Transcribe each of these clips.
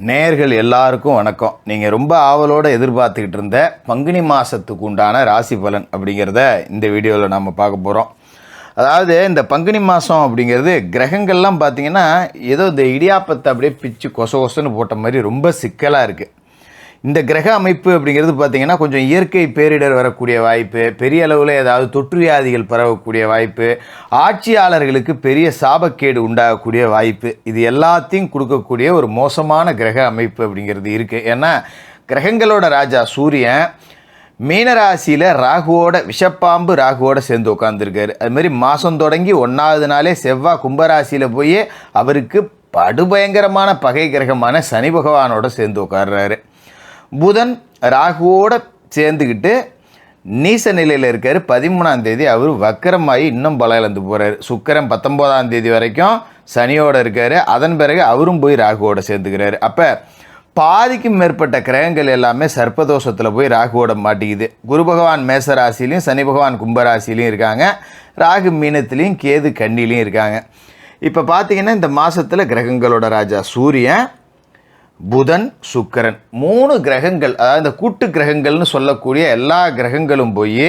நேயர்கள் எல்லாருக்கும் வணக்கம். நீங்கள் ரொம்ப ஆவலோடு எதிர்பார்த்துக்கிட்டு இருந்த பங்குனி மாதத்துக்கு உண்டான ராசி பலன் அப்படிங்கிறத இந்த வீடியோவில் நம்ம பார்க்க போகிறோம். அதாவது இந்த பங்குனி மாதம் அப்படிங்கிறது கிரகங்கள்லாம் பார்த்திங்கன்னா ஏதோ இந்த இடியாப்பத்தை அப்படியே பிச்சு கொசன்னு போட்ட மாதிரி ரொம்ப சிக்கலாக இருக்குது. இந்த கிரக அமைப்பு அப்படிங்கிறது பார்த்திங்கன்னா கொஞ்சம் இயற்கை பேரிடர் வரக்கூடிய வாய்ப்பு, பெரிய அளவில் ஏதாவது தொற்று வியாதிகள் பரவக்கூடிய வாய்ப்பு, ஆட்சியாளர்களுக்கு பெரிய சாபக்கேடு உண்டாகக்கூடிய வாய்ப்பு, இது எல்லாத்தையும் கொடுக்கக்கூடிய ஒரு மோசமான கிரக அமைப்பு அப்படிங்கிறது இருக்குது. ஏன்னா கிரகங்களோட ராஜா சூரியன் மீனராசியில் ராகுவோட விஷப்பாம்பு ராகுவோட சேர்ந்து உட்காந்துருக்காரு. அதுமாரி மாதம் தொடங்கி 1வது நாளே செவ்வாய் கும்பராசியில் போய் அவருக்கு படுபயங்கரமான பகை கிரகமான சனி பகவானோட சேர்ந்து உட்கார்றாரு. புதன் ராகுவோடு சேர்ந்துக்கிட்டு நீச நிலையில் இருக்கார். 13ஆம் தேதி அவர் வக்கரமாகி இன்னும் பலம் இழந்து போகிறார். சுக்கிரன் 19ஆம் தேதி வரைக்கும் சனியோடு இருக்கார். அதன் பிறகு அவரும் போய் ராகுவோடு சேர்ந்துக்கிறாரு. அப்போ பாதிக்கும் மேற்பட்ட கிரகங்கள் எல்லாமே சர்ப்பதோஷத்தில் போய் ராகுவோட மாட்டிக்குது. குரு பகவான் மேச ராசிலையும் சனி பகவான் கும்பராசிலையும் இருக்காங்க. ராகு மீனத்துலேயும் கேது கன்னிலையும் இருக்காங்க. இப்போ பார்த்திங்கன்னா இந்த மாதத்தில் கிரகங்களோட ராஜா சூரியன், புதன், சுக்கிரன் 3 கிரகங்கள், அதாவது இந்த கூட்டு கிரகங்கள்னு சொல்லக்கூடிய எல்லா கிரகங்களும் போய்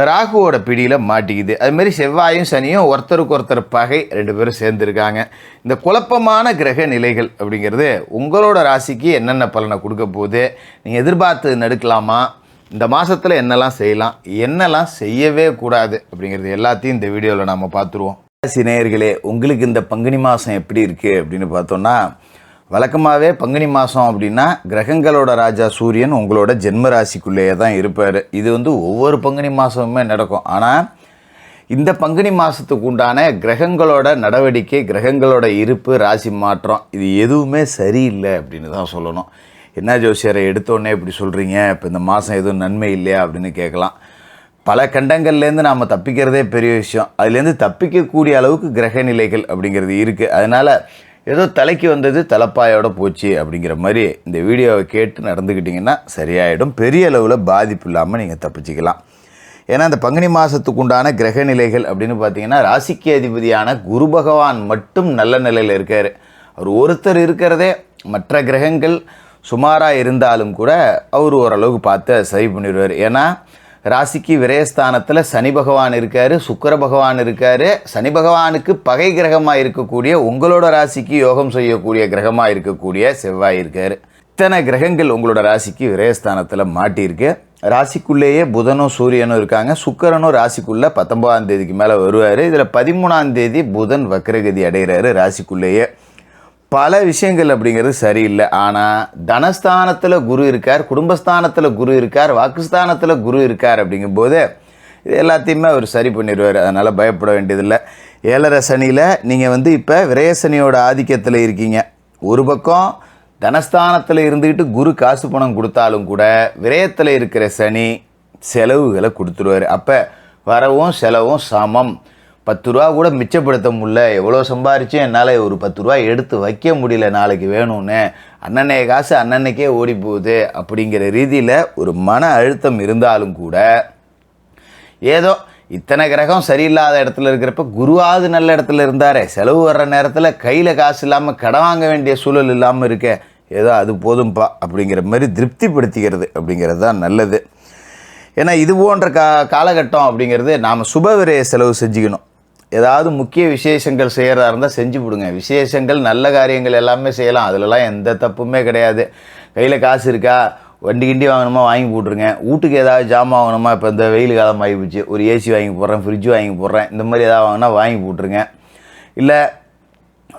ராகுவோட பிடியில் மாட்டிக்குது. அதுமாரி செவ்வாயும் சனியும் ஒருத்தருக்கு ஒருத்தர் பகை 2 பேரும் சேர்ந்துருக்காங்க. இந்த குழப்பமான கிரக நிலைகள் அப்படிங்கிறது உங்களோட ராசிக்கு என்னென்ன பலனை கொடுக்க போகுது, நீங்கள் எதிர்பார்த்து நடக்கலாமா, இந்த மாதத்தில் என்னெல்லாம் செய்யலாம், என்னெல்லாம் செய்யவே கூடாது அப்படிங்கிறது எல்லாத்தையும் இந்த வீடியோவில் நாம் பார்த்துருவோம். ராசி நேயர்களே, உங்களுக்கு இந்த பங்குனி மாதம் எப்படி இருக்குது அப்படின்னு பார்த்தோன்னா, வழக்கமாகவே பங்குனி மாதம் அப்படின்னா கிரகங்களோட ராஜா சூரியன் உங்களோட ஜென்ம ராசிக்குள்ளேயே தான் இருப்பார். இது ஒவ்வொரு பங்குனி மாதமுமே நடக்கும். ஆனால் இந்த பங்குனி மாதத்துக்கு உண்டான கிரகங்களோட நடவடிக்கை, கிரகங்களோட இருப்பு, ராசி மாற்றம் இது எதுவுமே சரியில்லை அப்படின்னு தான் சொல்லணும். என்ன ஜோசியரை எடுத்தோடனே இப்படி சொல்கிறீங்க, இப்போ இந்த மாதம் எதுவும் நன்மை இல்லையா அப்படின்னு கேட்கலாம். பல கண்டங்கள்லேருந்து நாம் தப்பிக்கிறதே பெரிய விஷயம். அதுலேருந்து தப்பிக்கக்கூடிய அளவுக்கு கிரக நிலைகள் அப்படிங்கிறது இருக்குது. அதனால் ஏதோ தலைக்கு வந்தது தலைப்பாயோட போச்சு அப்படிங்கிற மாதிரி இந்த வீடியோவை கேட்டு நடந்துக்கிட்டிங்கன்னா சரியாயிடும். பெரிய அளவில் பாதிப்பு இல்லாமல் நீங்கள் தப்பிச்சிக்கலாம். ஏன்னா இந்த பங்குனி மாதத்துக்கு உண்டான கிரக நிலைகள் அப்படின்னு பார்த்தீங்கன்னா ராசிக்கு அதிபதியான குரு பகவான் மட்டும் நல்ல நிலையில் இருக்கார். அவர் ஒருத்தர் இருக்கிறதே மற்ற கிரகங்கள் சுமாராக இருந்தாலும் கூட அவர் ஓரளவுக்கு பார்த்து சரி பண்ணிடுவார். ஏன்னா ராசிக்கு விரயஸ்தானத்தில் சனி பகவான் இருக்கார், சுக்கிர பகவான் இருக்கார். சனி பகவானுக்கு பகை கிரகமாக இருக்கக்கூடிய உங்களோட ராசிக்கு யோகம் செய்யக்கூடிய கிரகமாக இருக்கக்கூடிய செவ்வாய் இருக்கார். இத்தனை கிரகங்கள் உங்களோட ராசிக்கு விரயஸ்தானத்தில் மாட்டியிருக்கு. ராசிக்குள்ளேயே புதனும் சூரியனும் இருக்காங்க. சுக்கிரனும் ராசிக்குள்ளே 19ஆம் தேதிக்கு மேலே வருவார். இதில் 13ஆம் தேதி புதன் வக்ரகதி அடைகிறாரு ராசிக்குள்ளேயே. பல விஷயங்கள் அப்படிங்கிறது சரியில்லை. ஆனால் தனஸ்தானத்தில் குரு இருக்கார், குடும்பஸ்தானத்தில் குரு இருக்கார், வாக்குஸ்தானத்தில் குரு இருக்கார். அப்படிங்கும்போது இது எல்லாத்தையுமே அவர் சரி பண்ணிடுவார். அதனால் பயப்பட வேண்டியதில்லை. 7.5 சனியில் நீங்கள் இப்போ விரயசனியோட ஆதிக்கத்தில் இருக்கீங்க. ஒரு பக்கம் தனஸ்தானத்தில் இருந்துக்கிட்டு குரு காசு பணம் கொடுத்தாலும் கூட விரயத்தில் இருக்கிற சனி செலவுகளை கொடுத்துருவார். அப்போ வரவும் செலவும் சமம். 10 ரூபா கூட மிச்சப்படுத்த முடியல, எவ்வளோ சம்பாரிச்சும் என்னால் ஒரு 10 ரூபா எடுத்து வைக்க முடியல, நாளைக்கு வேணும்னு அன்னன்னைய காசு அன்னன்னைக்கே ஓடி போகுது அப்படிங்கிற ரீதியில் ஒரு மன அழுத்தம் இருந்தாலும் கூட ஏதோ இத்தனை கிரகம் சரியில்லாத இடத்துல இருக்கிறப்ப குருவாவது நல்ல இடத்துல இருந்தாரே, செலவு வர்ற நேரத்தில் கையில் காசு இல்லாமல் கடன் வாங்க வேண்டிய சூழல் இல்லாமல் இருக்க, ஏதோ அது போதும்பா அப்படிங்கிற மாதிரி திருப்திப்படுத்திக்கிறது அப்படிங்கிறது தான் நல்லது. ஏன்னா இது போன்ற காலகட்டம் அப்படிங்கிறது நாம் சுபவிரய செலவு செஞ்சுக்கணும். ஏதாவது முக்கிய விசேஷங்கள் செய்கிறதா இருந்தால் செஞ்சு விடுங்க. விசேஷங்கள் நல்ல காரியங்கள் எல்லாமே செய்யலாம், அதிலலாம் எந்த தப்புமே கிடையாது. கையில் காசு இருக்கா, வண்டி கிண்டி வாங்கணுமா வாங்கி போட்டுருங்க. வீட்டுக்கு ஏதாவது ஜாமான் வாங்கணுமா, இப்போ இந்த வெயில் காலம் ஆகி போச்சு, ஒரு ஏசி வாங்கி போடுறேன், ஃப்ரிட்ஜு வாங்கி போடுறேன், இந்த மாதிரி ஏதாவது வாங்கினா வாங்கி போட்டுருங்க. இல்லை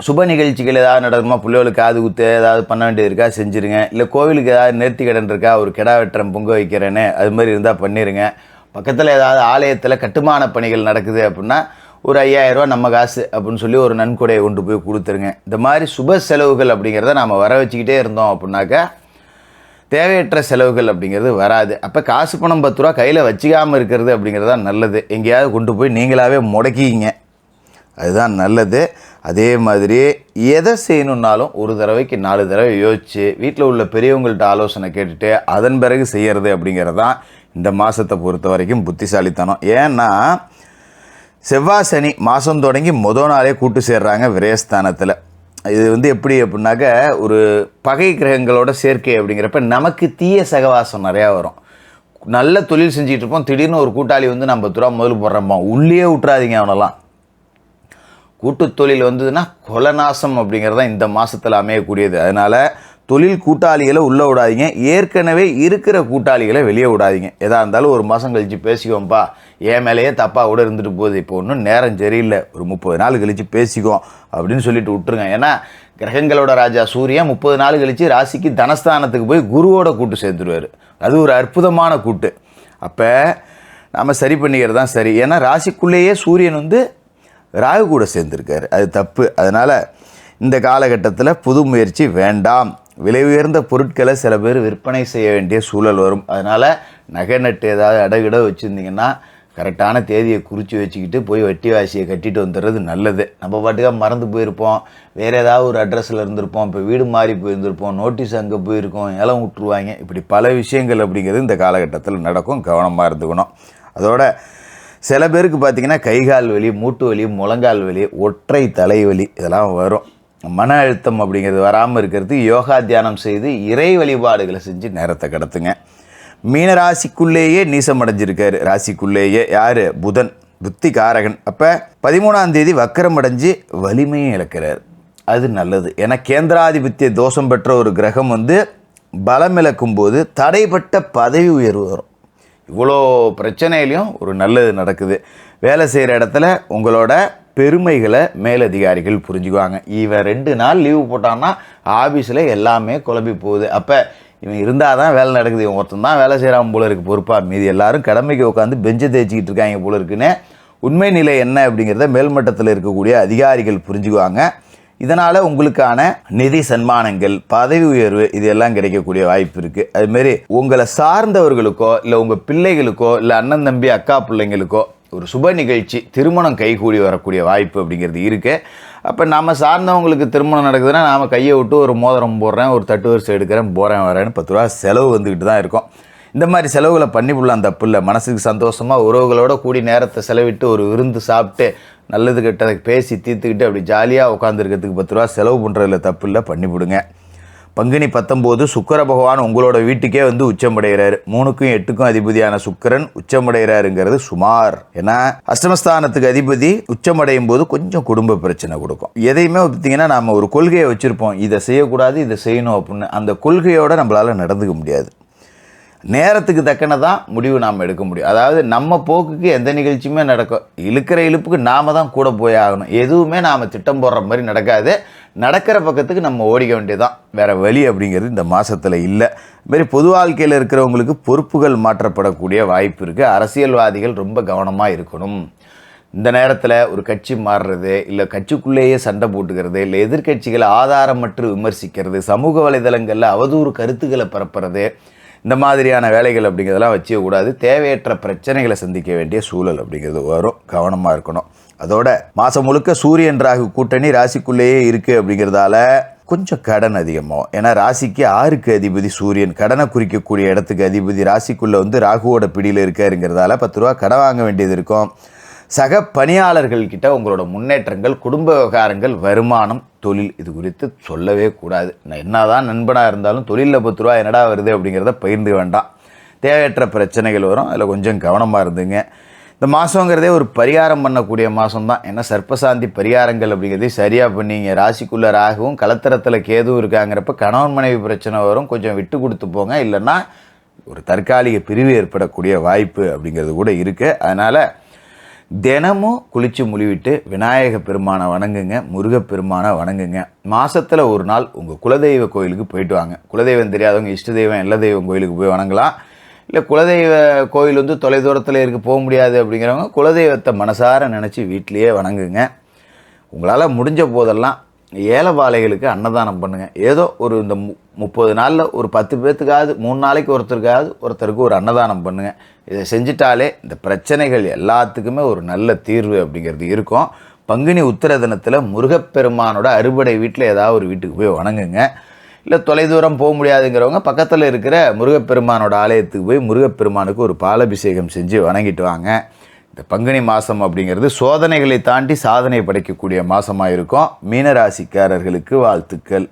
சுப நிகழ்ச்சிகள் ஏதாவது நடக்குமா, பிள்ளைகளுக்கு காது குத்து ஏதாவது பண்ண வேண்டியது இருக்கா செஞ்சுருங்க. இல்லை கோவிலுக்கு ஏதாவது நேர்த்தி கடன் இருக்கா, ஒரு கிடா வெட்டுறேன் பொங்க வைக்கிறேன்னு அது மாதிரி இருந்தால் பண்ணிடுங்க. பக்கத்தில் ஏதாவது ஆலயத்தில் கட்டுமான பணிகள் நடக்குது அப்படின்னா ஒரு 5000 ரூபா நம்ம காசு அப்படின்னு சொல்லி ஒரு நன்கொடையை கொண்டு போய் கொடுத்துருங்க. இந்த மாதிரி சுப செலவுகள் அப்படிங்கிறத நாம் வர வச்சுக்கிட்டே இருந்தோம் அப்படின்னாக்கா தேவையற்ற செலவுகள் அப்படிங்கிறது வராது. அப்போ காசு பணம் 10 ரூபா கையில் வச்சுக்காமல் இருக்கிறது அப்படிங்கிறது தான் நல்லது. எங்கேயாவது கொண்டு போய் நீங்களாகவே முடக்கிங்க, அதுதான் நல்லது. அதே மாதிரி எதை செய்யணுன்னாலும் ஒரு தடவைக்கு 4 தடவை யோசித்து வீட்டில் உள்ள பெரியவங்கள்ட்ட ஆலோசனை கேட்டுட்டு அதன் பிறகு செய்கிறது அப்படிங்கிறது தான் இந்த மாதத்தை பொறுத்த வரைக்கும் புத்திசாலித்தனம். ஏன்னா செவ்வாய் சனி மாதம் தொடங்கி மொதல் நாளே கூட்டு சேர்றாங்க விரயஸ்தானத்தில். இது எப்படி அப்படின்னாக்க ஒரு பகை கிரகங்களோட சேர்க்கை அப்படிங்கிறப்ப நமக்கு தீய சகவாசம் நிறையா வரும். நல்ல தொழில் செஞ்சுட்டு இருப்போம், திடீர்னு ஒரு கூட்டாளி வந்து நம்ம 10 ரூபா முதல் போடுறோமா, உள்ளே விட்றாதீங்க அவனெல்லாம். கூட்டு தொழில் வந்ததுன்னா கொலநாசம் அப்படிங்கிறது தான் இந்த மாதத்தில் அமையக்கூடியது. அதனால் தொழில் கூட்டாளிகளை உள்ளே விடாதீங்க, ஏற்கனவே இருக்கிற கூட்டாளிகளை வெளியே விடாதீங்க. எதாக இருந்தாலும் ஒரு மாதம் கழித்து பேசிக்கோம்ப்பா, என் மேலேயே தப்பாக கூட இருந்துட்டு போகுது, இப்போ ஒன்றும் நேரம் சரியில்லை, ஒரு 30 நாள் கழித்து பேசிக்கோம் அப்படின்னு சொல்லிட்டு விட்டுருங்க. ஏன்னா கிரகங்களோட ராஜா சூரியன் 30 நாள் கழித்து ராசிக்கு தனஸ்தானத்துக்கு போய் குருவோட கூட்டு சேர்த்துருவார். அது ஒரு அற்புதமான கூட்டு. அப்போ நம்ம சரி பண்ணிக்கிறது தான் சரி. ஏன்னா ராசிக்குள்ளேயே சூரியன் வந்து ராகு கூட சேர்ந்துருக்காரு, அது தப்பு. அதனால் இந்த காலகட்டத்தில் புது முயற்சி வேண்டாம். விலை உயர்ந்த பொருட்களை சில பேர் விற்பனை செய்ய வேண்டிய சூழல் வரும். அதனால் நகை நட்டு ஏதாவது அடகிட வச்சுருந்திங்கன்னா கரெக்டான தேதியை குறித்து வச்சுக்கிட்டு போய் வட்டி வாசியை கட்டிட்டு வந்துடுறது நல்லது. நம்ம பாட்டுக்காக மறந்து போயிருப்போம், வேறு ஏதாவது ஒரு அட்ரஸில் இருந்திருப்போம், இப்போ வீடு மாறி போயிருந்திருப்போம், நோட்டீஸ் அங்கே போயிருக்கோம், ஏலம் விட்டுருவாங்க. இப்படி பல விஷயங்கள் அப்படிங்கிறது இந்த காலகட்டத்தில் நடக்கும், கவனமாக இருந்துக்கணும். அதோட சில பேருக்கு பார்த்திங்கன்னா கைகால் வலி, மூட்டு வலி, முழங்கால் வலி, ஒற்றை தலைவலி இதெல்லாம் வரும். மன அழுத்தம் அப்படிங்கிறது வராமல் இருக்கிறது யோகா தியானம் செய்து இறை வழிபாடுகளை செஞ்சு நேரத்தை கடத்துங்க. மீன ராசிக்குள்ளேயே நீசம் அடைஞ்சிருக்காரு. ராசிக்குள்ளேயே யார்? புதன், புத்தி காரகன். அப்போ 13ஆம் தேதி வக்கரம் அடைஞ்சு வலிமையும் இழக்கிறார். அது நல்லது. ஏன்னா கேந்திராதிபத்திய தோஷம் பெற்ற ஒரு கிரகம் வந்து பலம் இழக்கும் போது தடைப்பட்ட பதவி உயர்வு வரும். இவ்வளோ பிரச்சனையிலையும் ஒரு நல்லது நடக்குது. வேலை செய்கிற இடத்துல உங்களோட பெருமைகளை மேலதிகாரிகள் புரிஞ்சுக்குவாங்க. இவன் 2 நாள் லீவு போட்டான்னா ஆஃபீஸில் எல்லாமே குழம்பி போகுது. அப்போ இவன் இருந்தால் தான் வேலை நடக்குது, இவன் ஒருத்தன் தான் வேலை செய்கிறான் போல இருக்குது பொறுப்பாக, மீதி எல்லாரும் கடமைக்கு உட்காந்து பெஞ்சை தேய்ச்சிக்கிட்டு இருக்காங்க போல இருக்குன்னு உண்மை நிலை என்ன அப்படிங்கிறத மேல்மட்டத்தில் இருக்கக்கூடிய அதிகாரிகள் புரிஞ்சுக்குவாங்க. இதனால் உங்களுக்கான நிதி சன்மானங்கள், பதவி உயர்வு இது எல்லாம் கிடைக்கக்கூடிய வாய்ப்பு இருக்குது. அதுமாரி உங்களை சார்ந்தவர்களுக்கோ இல்லை உங்கள் பிள்ளைகளுக்கோ இல்லை அண்ணன் தம்பி அக்கா பிள்ளைங்களுக்கோ ஒரு சுப நிகழ்ச்சி, திருமணம் கைகூடி வரக்கூடிய வாய்ப்பு அப்படிங்கிறது இருக்குது. அப்போ நம்ம சார்ந்தவங்களுக்கு திருமணம் நடக்குதுன்னா நாம் கையை விட்டு ஒரு மோதிரம் போடுறேன், ஒரு தட்டு வரிசை எடுக்கிறேன், போகிறேன் வரேன்னு 10 ரூபா செலவு வந்துக்கிட்டு தான் இருக்கும். இந்த மாதிரி செலவுகளை பண்ணி விடலாம், தப்பு இல்லை. மனசுக்கு சந்தோஷமாக உறவுகளோட கூடி நேரத்தை செலவிட்டு ஒரு விருந்து சாப்பிட்டு நல்லது கெட்டதை பேசி தீர்த்துக்கிட்டு அப்படி ஜாலியாக உட்காந்துருக்கிறதுக்கு 10 ரூபா செலவு பண்ணுறதுல தப்பு இல்லை, பண்ணிவிடுங்க. பங்குனி 19 சுக்கிர பகவான் உங்களோட வீட்டுக்கே வந்து உச்சமடைகிறாரு. 3க்கும் 8க்கும் அதிபதியான சுக்கிரன் உச்சமடைகிறாருங்கிறது சுமார். ஏன்னா அஷ்டமஸ்தானத்துக்கு அதிபதி உச்சமடையும் போது கொஞ்சம் குடும்ப பிரச்சனை கொடுக்கும். எதையுமே பார்த்தீங்கன்னா நம்ம ஒரு கொள்கையை வச்சுருப்போம், இதை செய்யக்கூடாது இதை செய்யணும் அப்படின்னு. அந்த கொள்கையோடு நம்மளால் நடந்துக்க முடியாது. நேரத்துக்கு தக்கன தான் முடிவு நாம் எடுக்க முடியும். அதாவது நம்ம போக்குக்கு எந்த நிகழ்ச்சியுமே நடக்கும், இழுக்கிற இழுப்புக்கு நாம் தான் கூட போய் ஆகணும். எதுவுமே நாம் திட்டம் போடுற மாதிரி நடக்காது. நடக்கிற பக்கத்துக்கு நம்ம ஓடிக்க வேண்டியதுதான், வேறு வழி அப்படிங்கிறது இந்த மாதத்தில் இல்லை. இதுமாரி பொது வாழ்க்கையில் இருக்கிறவங்களுக்கு பொறுப்புகள் மாற்றப்படக்கூடிய வாய்ப்பு இருக்குது. அரசியல்வாதிகள் ரொம்ப கவனமாக இருக்கணும். இந்த நேரத்தில் ஒரு கட்சி மாறுறது, இல்லை கட்சிக்குள்ளேயே சண்டை போட்டுக்கிறது, இல்லை எதிர்கட்சிகளை ஆதாரமற்று விமர்சிக்கிறது, சமூக வலைதளங்களில் அவதூறு கருத்துக்களை பரப்புறது, இந்த மாதிரியான வேலைகள் அப்படிங்கிறதெல்லாம் வச்சுக்கக்கூடாது. தேவையற்ற பிரச்சனைகளை சந்திக்க வேண்டிய சூழல் அப்படிங்கிறது வரும், கவனமாக இருக்கணும். அதோட மாதம் முழுக்க சூரியன் ராகு கூட்டணி ராசிக்குள்ளேயே இருக்குது அப்படிங்கிறதால கொஞ்சம் கடன் அதிகமாகும். ஏன்னா ராசிக்கு 6க்கு அதிபதி சூரியன், கடனை குறிக்கக்கூடிய இடத்துக்கு அதிபதி ராசிக்குள்ளே வந்து ராகுவோட பிடியில் இருக்காருங்கிறதால 10 ரூபா கடன் வாங்க வேண்டியது இருக்கும். சக பணியாளர்கள்கிட்ட உங்களோட முன்னேற்றங்கள், குடும்ப விவகாரங்கள், வருமானம், தொழில் இது குறித்து சொல்லவே கூடாது. நான் என்னதான் நண்பனாக இருந்தாலும் தொழிலில் 10 ரூபா என்னடா வருது அப்படிங்கிறத பகிர்ந்து வேண்டாம். தேவையற்ற பிரச்சனைகள் வரும், அதில் கொஞ்சம் கவனமாக இருந்துங்க. இந்த மாதங்கிறதே ஒரு பரிகாரம் பண்ணக்கூடிய மாதம் தான். ஏன்னா சர்ப்பசாந்தி பரிகாரங்கள் அப்படிங்கிறதே சரியாக பண்ணிங்க. ராசிக்குள்ளே ராகுவும் கலத்திரத்தில் கேதுவும் இருக்காங்கிறப்ப கணவன் மனைவி பிரச்சனை வரும், கொஞ்சம் விட்டு கொடுத்து போங்க. இல்லைன்னா ஒரு தற்காலிக பிரிவு ஏற்படக்கூடிய வாய்ப்பு அப்படிங்கிறது கூட இருக்குது. அதனால் தினமும் குளித்து முழுவிட்டு விநாயக பெருமானை வணங்குங்க, முருகப்பெருமானை வணங்குங்க. மாதத்தில் ஒரு நாள் உங்கள் குலதெய்வ கோயிலுக்கு போயிட்டு வாங்க. குலதெய்வம் தெரியாதவங்க இஷ்ட தெய்வம் எல்லா தெய்வம் கோயிலுக்கு போய் வணங்கலாம். இல்லை குலதெய்வ கோயில் வந்து தொலைதூரத்தில் இருக்க போக முடியாது அப்படிங்கிறவங்க குலதெய்வத்தை மனசார நினச்சி வீட்டிலையே வணங்குங்க. உங்களால் முடிஞ்ச போதெல்லாம் ஏழைபாளைகளுக்கு அன்னதானம் பண்ணுங்கள். ஏதோ ஒரு இந்த 30 நாளில் ஒரு 10 பேர்த்துக்காவது 3 நாளைக்கு ஒருத்தருக்கு ஒரு அன்னதானம் பண்ணுங்கள். இதை செஞ்சிட்டாலே இந்த பிரச்சனைகள் எல்லாத்துக்குமே ஒரு நல்ல தீர்வு அப்படிங்கிறது இருக்கும். பங்குனி உத்திர தினத்தில் முருகப்பெருமானோட அறுபடை வீட்டில் ஏதாவது ஒரு வீட்டுக்கு போய் வணங்குங்க. இல்லை தொலைதூரம் போக முடியாதுங்கிறவங்க பக்கத்தில் இருக்கிற முருகப்பெருமானோட ஆலயத்துக்கு போய் முருகப்பெருமானுக்கு ஒரு பாலாபிஷேகம் செஞ்சு வணங்கிட்டு வாங்க. இந்த பங்குனி மாதம் அப்படிங்கிறது சோதனைகளை தாண்டி சாதனை படைக்கக்கூடிய மாதமாக இருக்கும். மீனராசிக்காரர்களுக்கு வாழ்த்துக்கள்.